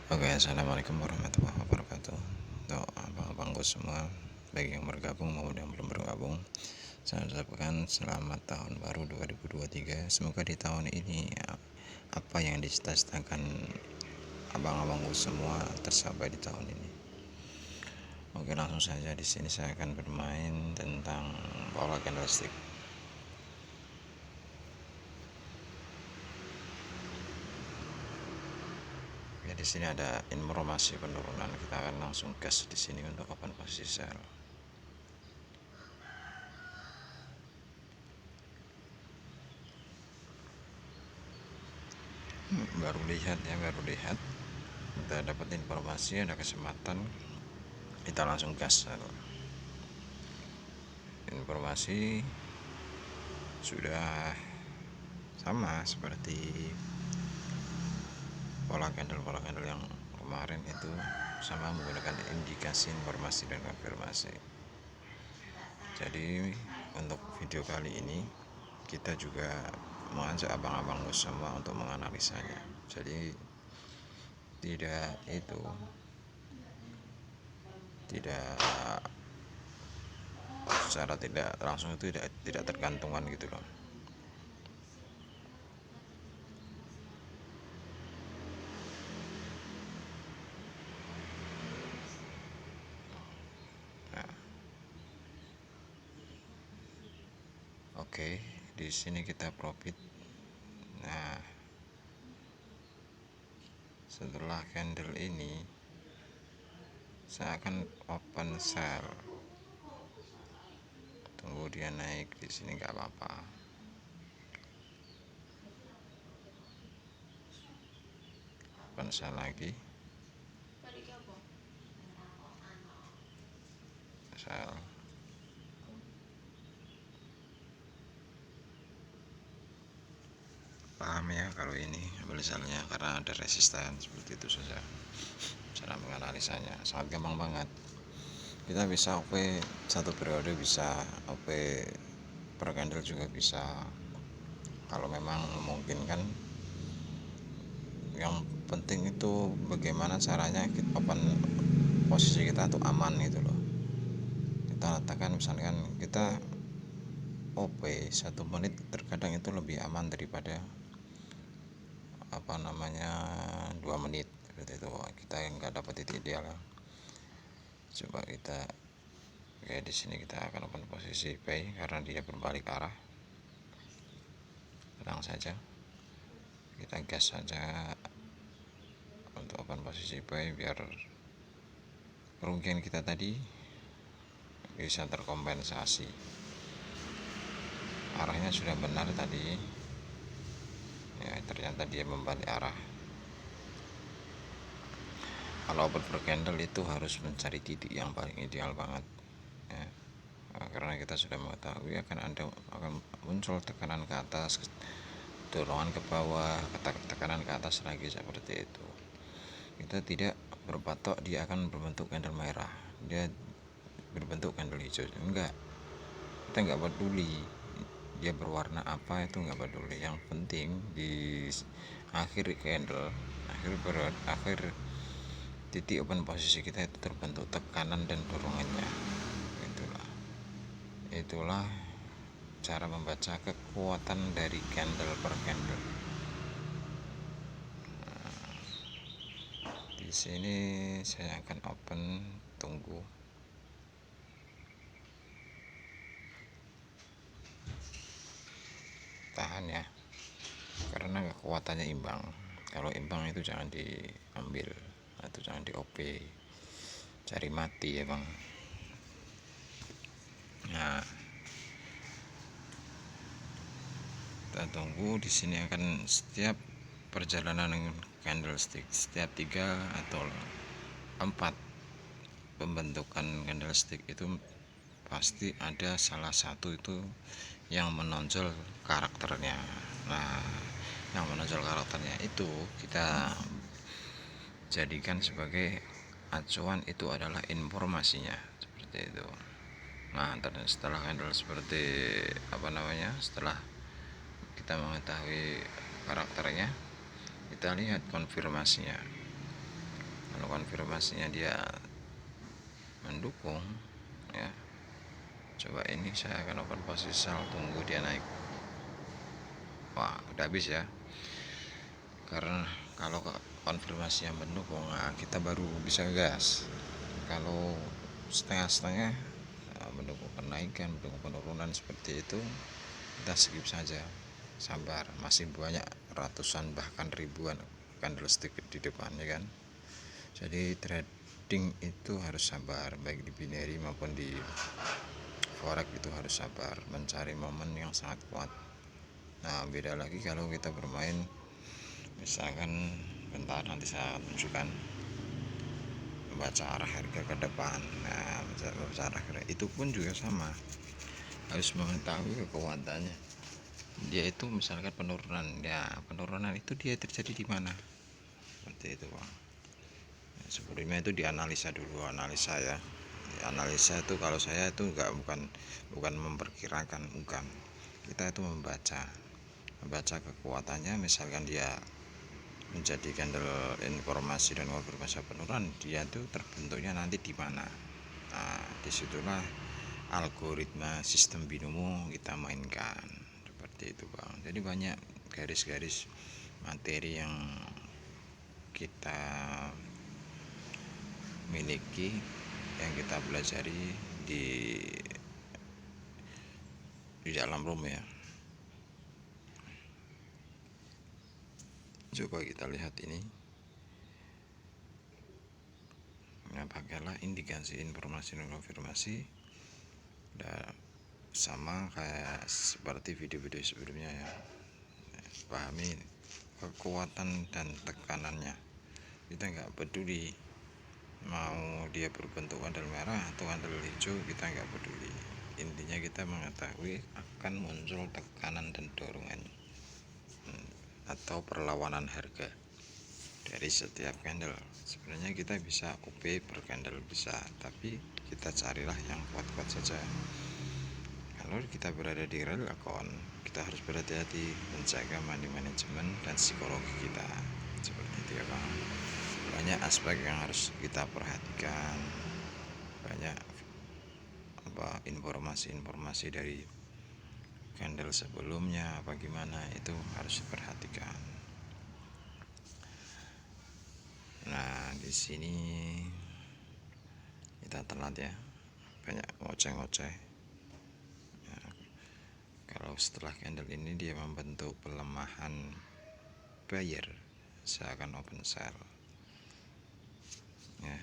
Oke, assalamualaikum warahmatullahi wabarakatuh. Untuk abang-abangku semua, baik yang bergabung maupun yang belum bergabung, saya ucapkan selamat tahun baru 2023. Semoga di tahun ini apa yang dicita-citakan abang-abangku semua tercapai di tahun ini. Oke, langsung saja di sini saya akan bermain tentang pola candlestick. Ya, di sini ada informasi penurunan. Kita akan langsung gas di sini untuk open posisi sell. Baru lihat, kita dapat informasi ada kesempatan, kita langsung gas. Informasi sudah sama seperti pola candle yang kemarin, itu sama menggunakan indikasi, informasi, dan konfirmasi. Jadi untuk video kali ini kita juga mengajak abang-abangku semua untuk menganalisanya. Jadi tidak secara tidak langsung, itu tidak tergantungan gitu loh. Nah, oke, di sini kita profit. Nah, setelah candle ini saya akan open sell, tunggu dia naik di sini, nggak apa-apa. Open sell lagi, sell. Paham ya kalau ini misalnya, karena ada resisten seperti itu saja. Cara menganalisanya sangat gampang banget. Kita bisa OP satu periode, bisa OP per candle juga bisa, kalau memang memungkinkan. Yang penting itu bagaimana caranya kita open posisi kita tuh aman gitu loh. Kita letakkan misalkan kita OP 1 menit, terkadang itu lebih aman daripada 2 menit seperti itu. Kita nggak dapat titik ideal. Coba kita kayak di sini, kita akan open posisi buy karena dia berbalik arah. Tenang saja, kita gas saja untuk open posisi buy biar kerugian kita tadi bisa terkompensasi. Arahnya sudah benar tadi ya, ternyata dia membalik arah. Kalau open per candle itu harus mencari titik yang paling ideal banget ya. Karena kita sudah mengetahui akan muncul tekanan ke atas, dorongan ke bawah, tekanan ke atas lagi, seperti itu. Kita tidak berpatok dia akan berbentuk candle merah, dia berbentuk candle hijau, enggak. Kita nggak peduli dia berwarna apa, itu nggak peduli. Yang penting di akhir candle, akhir titik open posisi kita itu terbentuk tekanan dan dorongannya. Itulah cara membaca kekuatan dari candle per candle. Di sini saya akan open, tunggu. Tahan ya, karena kekuatannya imbang. Kalau imbang itu jangan diambil atau jangan di OP, cari mati ya bang. Nah, kita tunggu di sini. Akan setiap perjalanan candlestick, setiap 3 atau 4 pembentukan candlestick itu pasti ada salah satu itu yang menonjol karakternya. Nah, yang menonjol karakternya itu kita jadikan sebagai acuan, itu adalah informasinya, seperti itu. Nah, setelah candle seperti setelah kita mengetahui karakternya, kita lihat konfirmasinya. Kalau konfirmasinya dia mendukung, ya coba ini saya akan open posisi sell, tunggu dia naik. Wah, udah habis ya. Karena kalau konfirmasi yang mendukung, nah, kita baru bisa gas. Kalau setengah-setengah, mendukung kenaikan, mendukung penurunan seperti itu, kita skip saja, sabar. Masih banyak ratusan bahkan ribuan candlestick di depannya kan. Jadi trading itu harus sabar, baik di binary maupun di forex itu harus sabar, mencari momen yang sangat kuat. Nah, beda lagi kalau kita bermain, misalkan bentar nanti saya tunjukkan, membaca arah harga ke depan. Nah, membaca arah harga itu pun juga sama, harus mengetahui kekuatannya. Dia itu misalkan penurunan, ya penurunan itu dia terjadi di mana, seperti itu Bang. Sebelumnya itu dianalisa dulu, analisa ya. Analisa itu kalau saya itu bukan memperkirakan, bukan. Kita itu membaca kekuatannya. Misalkan dia menjadi candle informasi dan konfirmasi penurunan, dia itu terbentuknya nanti di mana. Nah, disitulah algoritma sistem binomo kita mainkan, seperti itu Bang. Jadi banyak garis-garis materi yang kita miliki, yang kita pelajari di dalam room ya. Coba kita lihat ini. Nah, pakailah indikasi informasi dan konfirmasi, dan sama kayak seperti video-video sebelumnya ya. Pahami kekuatan dan tekanannya. Kita nggak peduli mau dia berbentuk candle merah atau candle hijau, kita nggak peduli. Intinya kita mengetahui akan muncul tekanan dan dorongan atau perlawanan harga dari setiap candle. Sebenarnya kita bisa OP per candle bisa, tapi kita carilah yang kuat-kuat saja. Kalau kita berada di real account, kita harus berhati-hati menjaga money management dan psikologi kita, seperti itu ya Bang. Banyak aspek yang harus kita perhatikan, banyak informasi-informasi dari candle sebelumnya bagaimana, itu harus diperhatikan. Nah, di sini kita telat ya, banyak ngoceh-ngoceh ya. Kalau setelah candle ini dia membentuk pelemahan buyer, saya akan open sell ya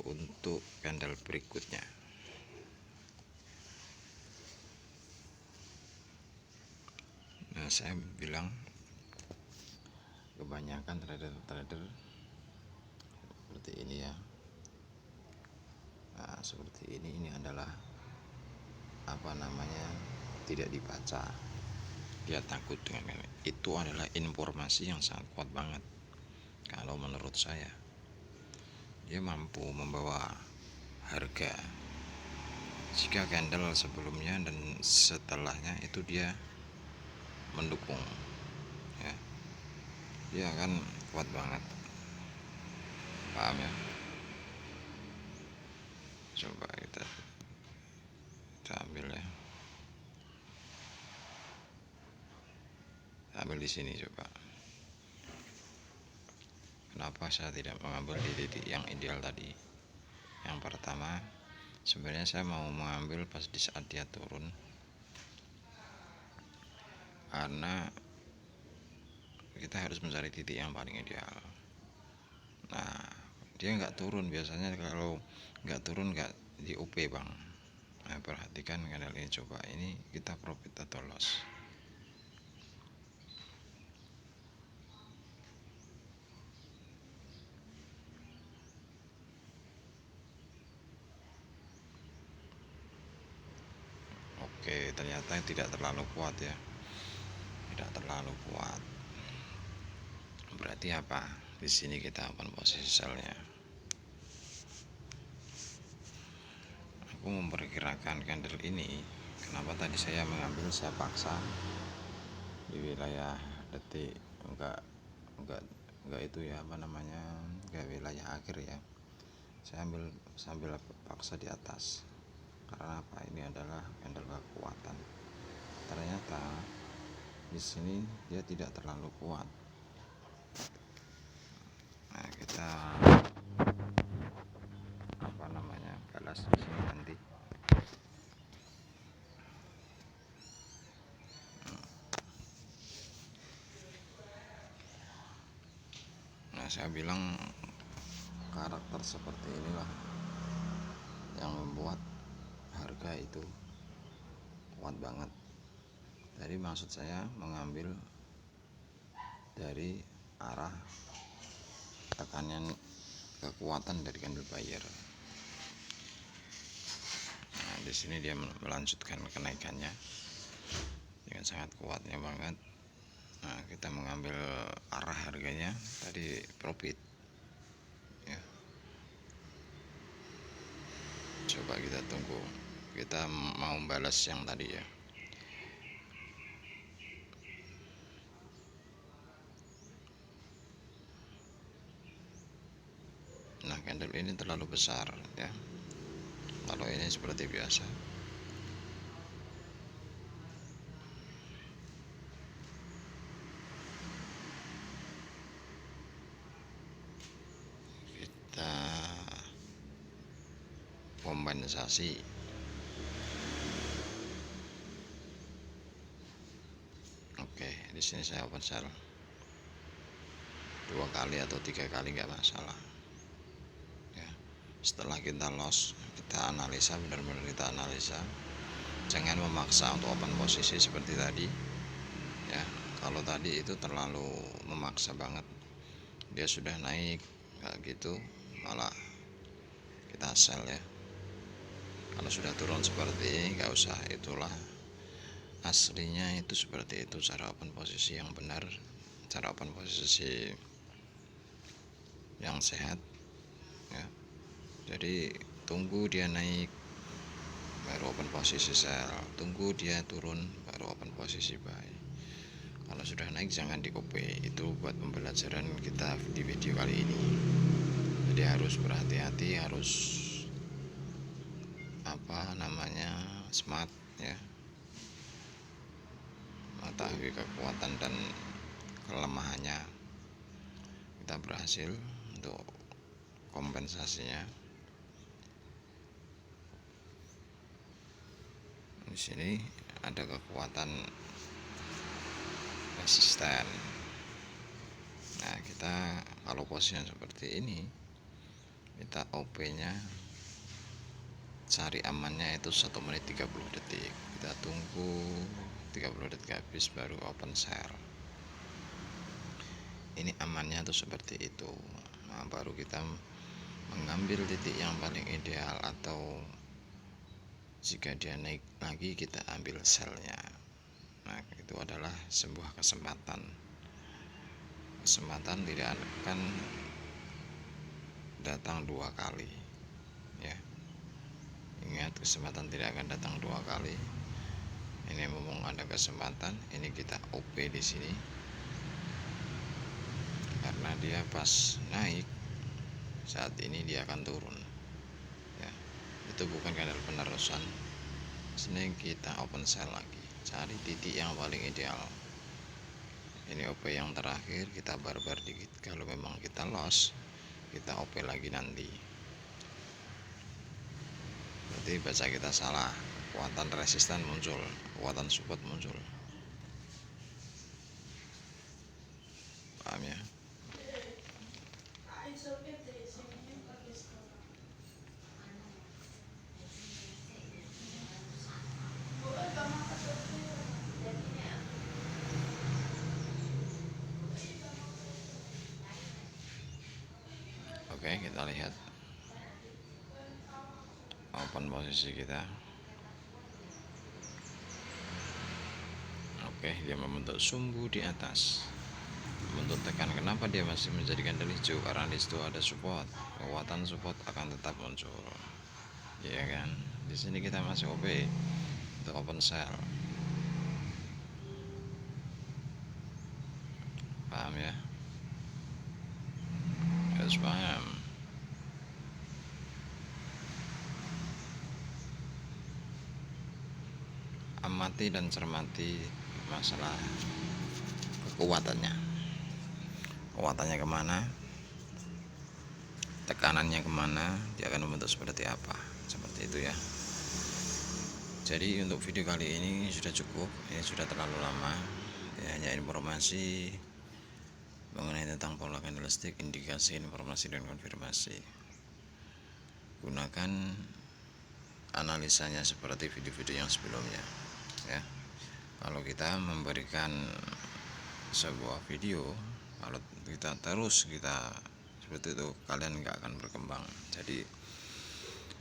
untuk candle berikutnya. Nah, saya bilang kebanyakan trader seperti ini ya. Nah, seperti ini adalah tidak dibaca. Dia takut dengan itu. Adalah informasi yang sangat kuat banget. Kalau menurut saya, dia mampu membawa harga jika candle sebelumnya dan setelahnya itu dia mendukung ya, dia akan kuat banget. Paham ya? Coba kita ambil ya, ambil di sini. Coba kenapa saya tidak mengambil di titik yang ideal tadi? Yang pertama, sebenarnya saya mau mengambil pas di saat dia turun, karena kita harus mencari titik yang paling ideal. Nah, dia nggak turun biasanya. Kalau nggak turun nggak di OP Bang. Nah, perhatikan candle ini. Coba ini kita profit atau loss. Oke, ternyata tidak terlalu kuat ya, tidak terlalu kuat. Berarti apa? Di sini kita open posisi sellnya. Aku memperkirakan candle ini, kenapa tadi saya mengambil, saya paksa di wilayah detik enggak enggak itu ya apa namanya, ke wilayah akhir ya, saya sambil paksa di atas. Karena apa, ini adalah candle kekuatan. Ternyata di sini dia tidak terlalu kuat. Nah, kita apa namanya, balas di sini nanti. Nah, saya bilang karakter seperti inilah yang membuat harga itu kuat banget. Jadi maksud saya mengambil dari arah tekanan kekuatan dari candle buyer. Nah, di sini dia melanjutkan kenaikannya dengan sangat kuatnya banget. Nah, kita mengambil arah harganya tadi profit ya. Coba kita tunggu, kita mau balas yang tadi ya. Nah, candle ini terlalu besar ya. Kalau ini seperti biasa. Kita kompensasi. Oke, di sini saya open sell 2 kali atau 3 kali nggak masalah. Ya, setelah kita loss, kita analisa, benar-benar kita analisa. Jangan memaksa untuk open posisi seperti tadi. Ya, kalau tadi itu terlalu memaksa banget. Dia sudah naik kayak gitu, malah kita sell ya. Kalau sudah turun seperti ini nggak usah, itulah aslinya itu seperti itu cara open posisi yang benar, cara open posisi yang sehat ya. Jadi tunggu dia naik baru open posisi sell, tunggu dia turun baru open posisi buy. Kalau sudah naik jangan di OP. Itu buat pembelajaran kita di video kali ini. Jadi harus berhati-hati, harus apa namanya, smart ya, mengetahui kekuatan dan kelemahannya. Kita berhasil untuk kompensasinya. Di sini ada kekuatan resisten. Nah, kita kalau posisinya seperti ini, kita OP nya cari amannya itu 1 menit 30 detik. Kita tunggu 30 detik habis baru open sell. Ini amannya tuh seperti itu. Nah, baru kita mengambil titik yang paling ideal, atau jika dia naik lagi kita ambil sellnya. Nah, itu adalah sebuah kesempatan tidak akan datang 2 kali ya. Ingat, kesempatan tidak akan datang 2 kali. Ini mumpung ada kesempatan, ini kita OP di sini. Karena dia pas naik, saat ini dia akan turun ya. Itu bukan candle penerusan. Sini kita open sell lagi, cari titik yang paling ideal. Ini OP yang terakhir, kita barbar dikit. Kalau memang kita loss, kita OP lagi nanti. Berarti baca kita salah, kekuatan resisten muncul, kekuatan support muncul. Paham ya? Oke, kita lihat open posisi kita. Oke, dia membentuk sumbu di atas, membentuk tekan. Kenapa dia masih menjadi candle hijau? Karena di situ ada support, kekuatan support akan tetap muncul ya kan. Di sini kita masih OP untuk open sell. Paham ya? harus paham. Amati dan cermati masalah kekuatannya kemana, tekanannya kemana, dia akan membentuk seperti apa, seperti itu ya. Jadi untuk video kali ini sudah cukup, ini sudah terlalu lama ya, hanya informasi mengenai tentang pola candlestick, indikasi, informasi dan konfirmasi. Gunakan analisanya seperti video-video yang sebelumnya ya. Kalau kita memberikan sebuah video, kalau kita terus seperti itu, kalian nggak akan berkembang. Jadi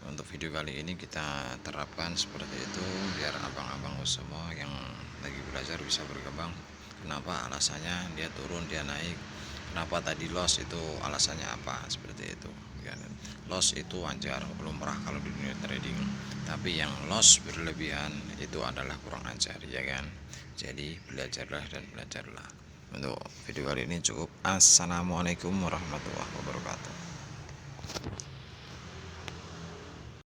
untuk video kali ini kita terapkan seperti itu biar abang-abang semua yang lagi belajar bisa berkembang. Kenapa alasannya dia turun, dia naik, kenapa tadi loss, itu alasannya apa, seperti itu ya. Loss itu wajar, belum pernah kalau di dunia trading, tapi yang loss berlebihan itu adalah kurang ajar ya kan. Jadi belajarlah dan belajarlah. Untuk video kali ini cukup. Assalamualaikum warahmatullahi wabarakatuh.